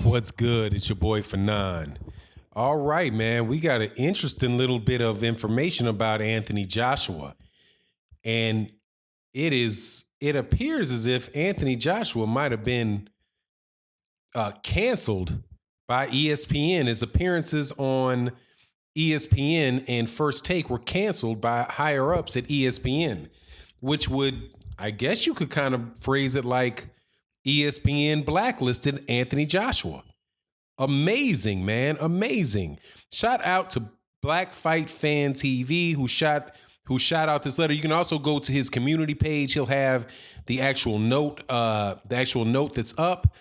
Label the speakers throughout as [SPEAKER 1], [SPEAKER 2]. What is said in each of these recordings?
[SPEAKER 1] What's good? It's your boy Fanon. All right, man. We got an interesting little bit of information about Anthony Joshua. And it appears as if Anthony Joshua might have been canceled by ESPN. His appearances on ESPN and First Take were canceled by higher ups at ESPN, which would, I guess you could kind of phrase it like ESPN blacklisted Anthony Joshua. Amazing, man. Amazing. Shout out to Black Fight Fan TV who shot out this letter. You can also go to his community page. He'll have the actual note that's up.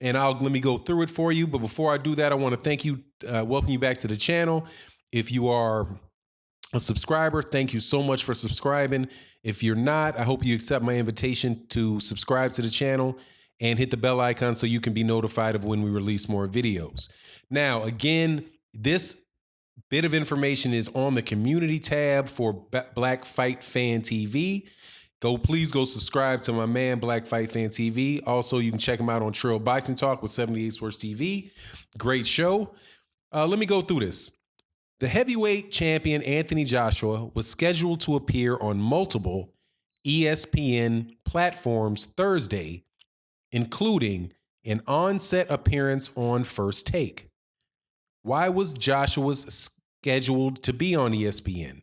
[SPEAKER 1] And let me go through it for you. But before I do that, I want to thank you, welcome you back to the channel. If you are a subscriber, thank you so much for subscribing. If you're not, I hope you accept my invitation to subscribe to the channel and hit the bell icon so you can be notified of when we release more videos. Now, again, this bit of information is on the community tab for Black Fight Fan TV. Please go subscribe to my man, Black Fight Fan TV. Also, you can check him out on Trill Bison Talk with 78 Sports TV. Great show. Let me go through this. The heavyweight champion, Anthony Joshua, was scheduled to appear on multiple ESPN platforms Thursday, including an on-set appearance on First Take. Why was Joshua scheduled to be on ESPN?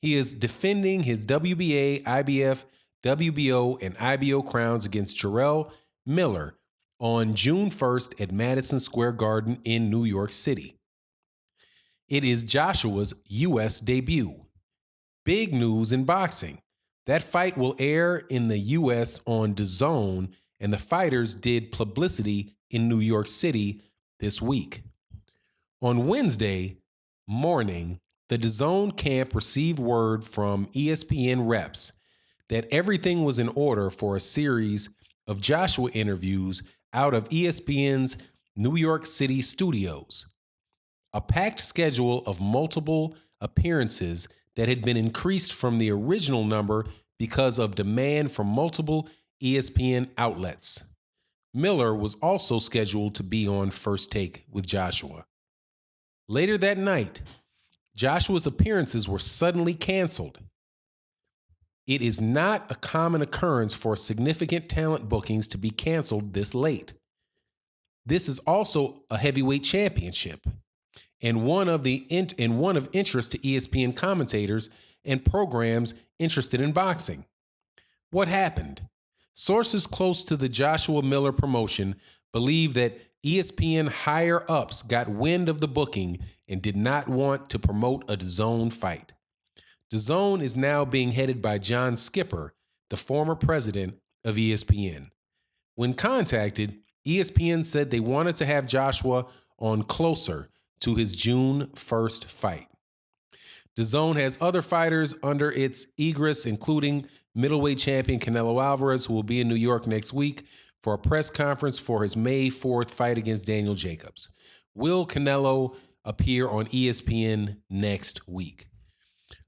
[SPEAKER 1] He is defending his WBA, IBF, WBO, and IBO crowns against Jarrell Miller on June 1st at Madison Square Garden in New York City. It is Joshua's U.S. debut. Big news in boxing. That fight will air in the U.S. on DAZN, and the fighters did publicity in New York City this week. On Wednesday morning, the DAZN camp received word from ESPN reps that everything was in order for a series of Joshua interviews out of ESPN's New York City studios. A packed schedule of multiple appearances that had been increased from the original number because of demand from multiple ESPN outlets. Miller was also scheduled to be on First Take with Joshua. Later that night, Joshua's appearances were suddenly canceled. It is not a common occurrence for significant talent bookings to be canceled this late. This is also a heavyweight championship and one of interest to ESPN commentators and programs interested in boxing. What happened? Sources close to the Joshua Miller promotion believe that ESPN higher-ups got wind of the booking and did not want to promote a DAZN fight. DAZN is now being headed by John Skipper, the former president of ESPN. When contacted, ESPN said they wanted to have Joshua on closer to his June 1st fight. DAZN has other fighters under its aegis, including middleweight champion Canelo Alvarez, who will be in New York next week for a press conference for his May 4th fight against Daniel Jacobs. Will Canelo appear on ESPN next week?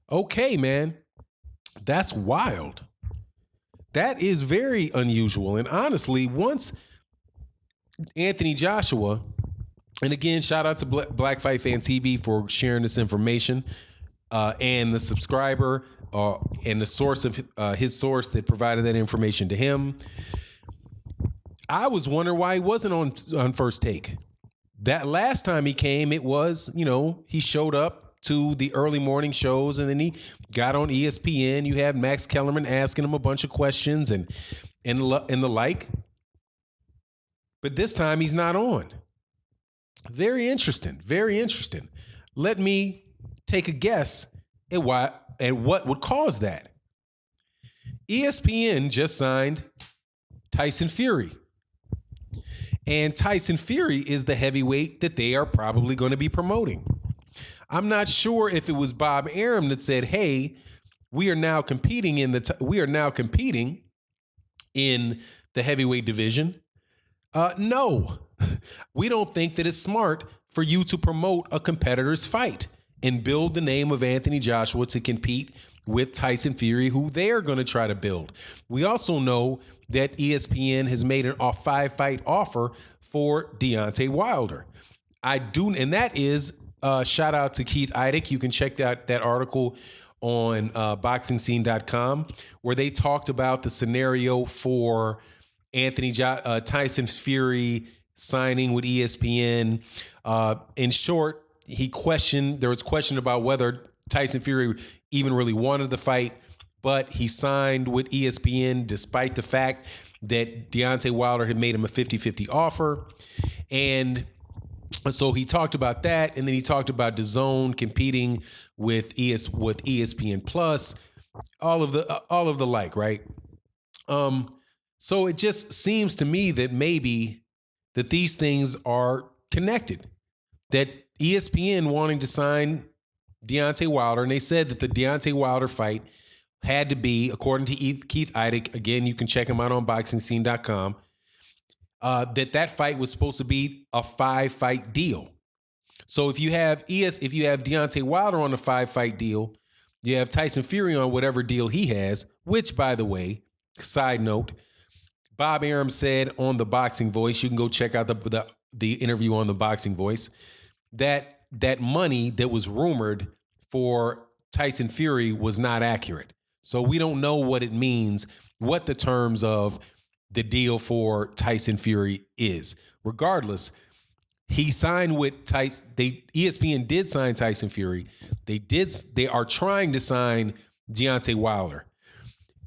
[SPEAKER 1] Okay, man. That's wild. That is very unusual. And honestly, once Anthony Joshua, and again, shout out to Black Fight Fan TV for sharing this information, and the subscriber and the source of his source that provided that information to him. I was wondering why he wasn't on First Take. That last time he came, it was, he showed up to the early morning shows and then he got on ESPN. You had Max Kellerman asking him a bunch of questions and the like. But this time he's not on. Very interesting. Very interesting. Let me take a guess at what would cause that. ESPN just signed Tyson Fury. And Tyson Fury is the heavyweight that they are probably going to be promoting. I'm not sure if it was Bob Arum that said, "Hey, we are now competing in the heavyweight division." No, we don't think that it's smart for you to promote a competitor's fight and build the name of Anthony Joshua to compete with Tyson Fury, who they're going to try to build. We also know that ESPN has made a 5-fight offer for Deontay Wilder. And that is shout out to Keith Idec. You can check that article on boxingscene.com where they talked about the scenario for Tyson Fury signing with ESPN. In short, there was question about whether Tyson Fury even really wanted the fight, but he signed with ESPN despite the fact that Deontay Wilder had made him a 50-50 offer. And so he talked about that, and then he talked about DAZN competing with ESPN Plus, all of the like, right? So it just seems to me that maybe that these things are connected. That ESPN wanting to sign Deontay Wilder, and they said that the Deontay Wilder fight had to be, according to Keith Idec, again, you can check him out on boxingscene.com, that fight was supposed to be a 5-fight deal. So if you have Deontay Wilder on a 5-fight deal, you have Tyson Fury on whatever deal he has, which, by the way, side note, Bob Arum said on The Boxing Voice, you can go check out the interview on The Boxing Voice, that money that was rumored for Tyson Fury was not accurate. So we don't know what it means, what the terms of the deal for Tyson Fury is. Regardless, he signed with Tyson. ESPN did sign Tyson Fury. They are trying to sign Deontay Wilder.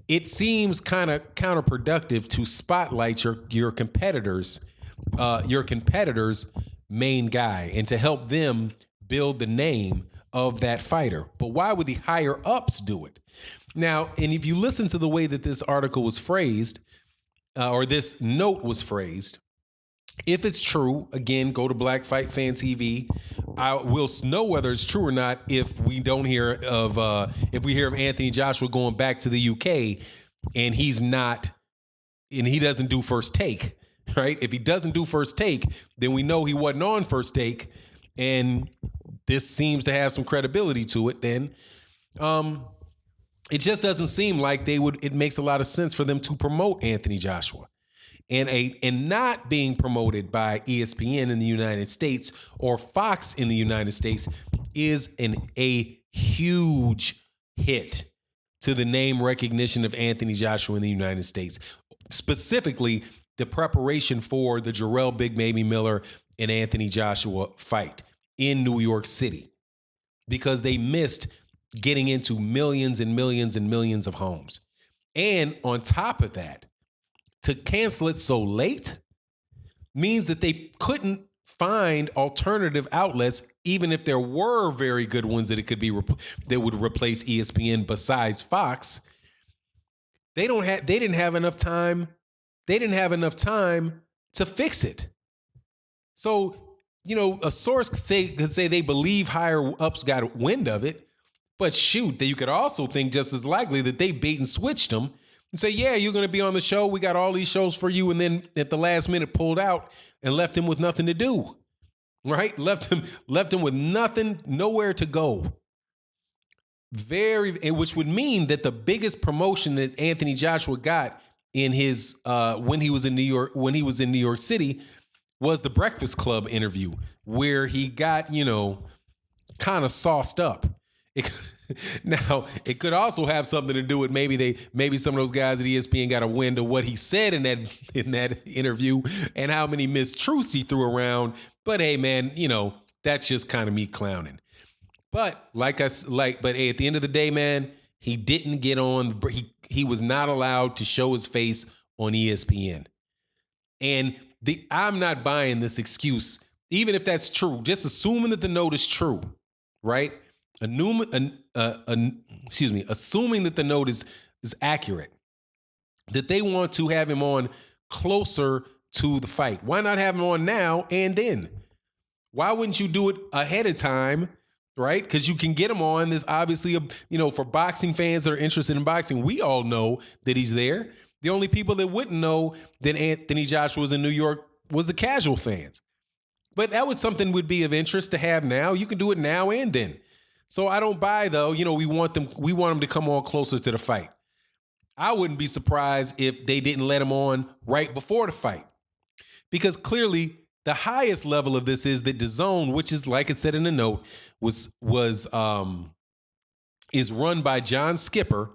[SPEAKER 1] It seems kind of counterproductive to spotlight your competitors' main guy and to help them build the name of that fighter. But why would the higher ups do it? Now, and if you listen to the way that this article was phrased, or this note was phrased, if it's true, again, go to Black Fight Fan TV. I will know whether it's true or not if we hear of Anthony Joshua going back to the UK and he doesn't do First Take, right? If he doesn't do First Take, then we know he wasn't on First Take, and this seems to have some credibility to it. Then, it just doesn't seem like it makes a lot of sense for them to promote Anthony Joshua. And not being promoted by ESPN in the United States or Fox in the United States is a huge hit to the name recognition of Anthony Joshua in the United States. Specifically, the preparation for the Jarrell Big Baby Miller and Anthony Joshua fight in New York City, because they missed getting into millions and millions and millions of homes. And on top of that, to cancel it so late means that they couldn't find alternative outlets, even if there were very good ones that that would replace ESPN besides Fox. They didn't have enough time. They didn't have enough time to fix it. So, a source could say they believe higher ups got wind of it, but shoot, that you could also think just as likely that they bait and switched them and say, yeah, you're going to be on the show. We got all these shows for you. And then at the last minute pulled out and left him with nothing to do, right? Left him with nothing, nowhere to go. Which would mean that the biggest promotion that Anthony Joshua got in his, when he was in New York City, was the Breakfast Club interview where he got, kind of sauced up. Now, it could also have something to do with maybe some of those guys at ESPN got a wind of what he said in that interview and how many mistruths he threw around. But hey, man, that's just kind of me clowning. But but hey, at the end of the day, man, he didn't get on. He was not allowed to show his face on ESPN. And I'm not buying this excuse, even if that's true. Just assuming that the note is true, right? Assuming that the note is accurate, that they want to have him on closer to the fight. Why not have him on now and then? Why wouldn't you do it ahead of time, right? Because you can get him on. There's obviously, for boxing fans that are interested in boxing, we all know that he's there. The only people that wouldn't know that Anthony Joshua was in New York was the casual fans. But that was something would be of interest to have now. You can do it now and then. So I don't buy, though, we want them to come on closer to the fight. I wouldn't be surprised if they didn't let him on right before the fight. because clearly the highest level of this is that DAZN, which is like it said in the note, is run by John Skipper,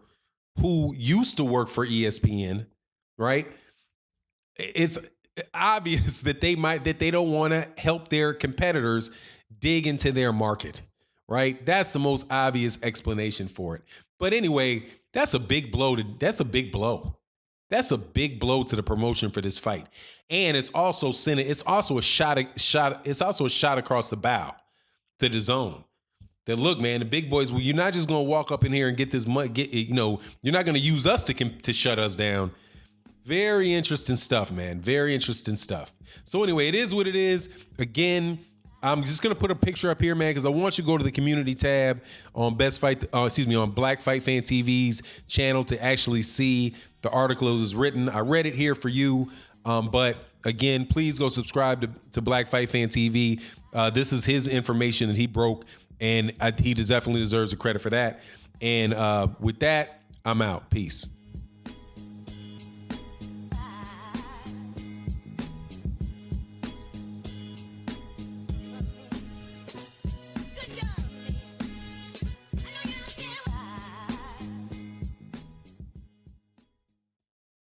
[SPEAKER 1] who used to work for ESPN, right? It's obvious that they don't want to help their competitors dig into their market, right? That's the most obvious explanation for it. But anyway, that's a big blow. That's a big blow to the promotion for this fight, and it's also a shot across the bow to the zone. That look, man, the big boys. Well, you're not just gonna walk up in here and get this money. You're not gonna use us to shut us down. Very interesting stuff, man. Very interesting stuff. So anyway, it is what it is. Again, I'm just gonna put a picture up here, man, because I want you to go to the community tab on on Black Fight Fan TV's channel to actually see the article that was written. I read it here for you, but again, please go subscribe to Black Fight Fan TV. This is his information that he broke, and he definitely deserves the credit for that. And with that, I'm out. Peace.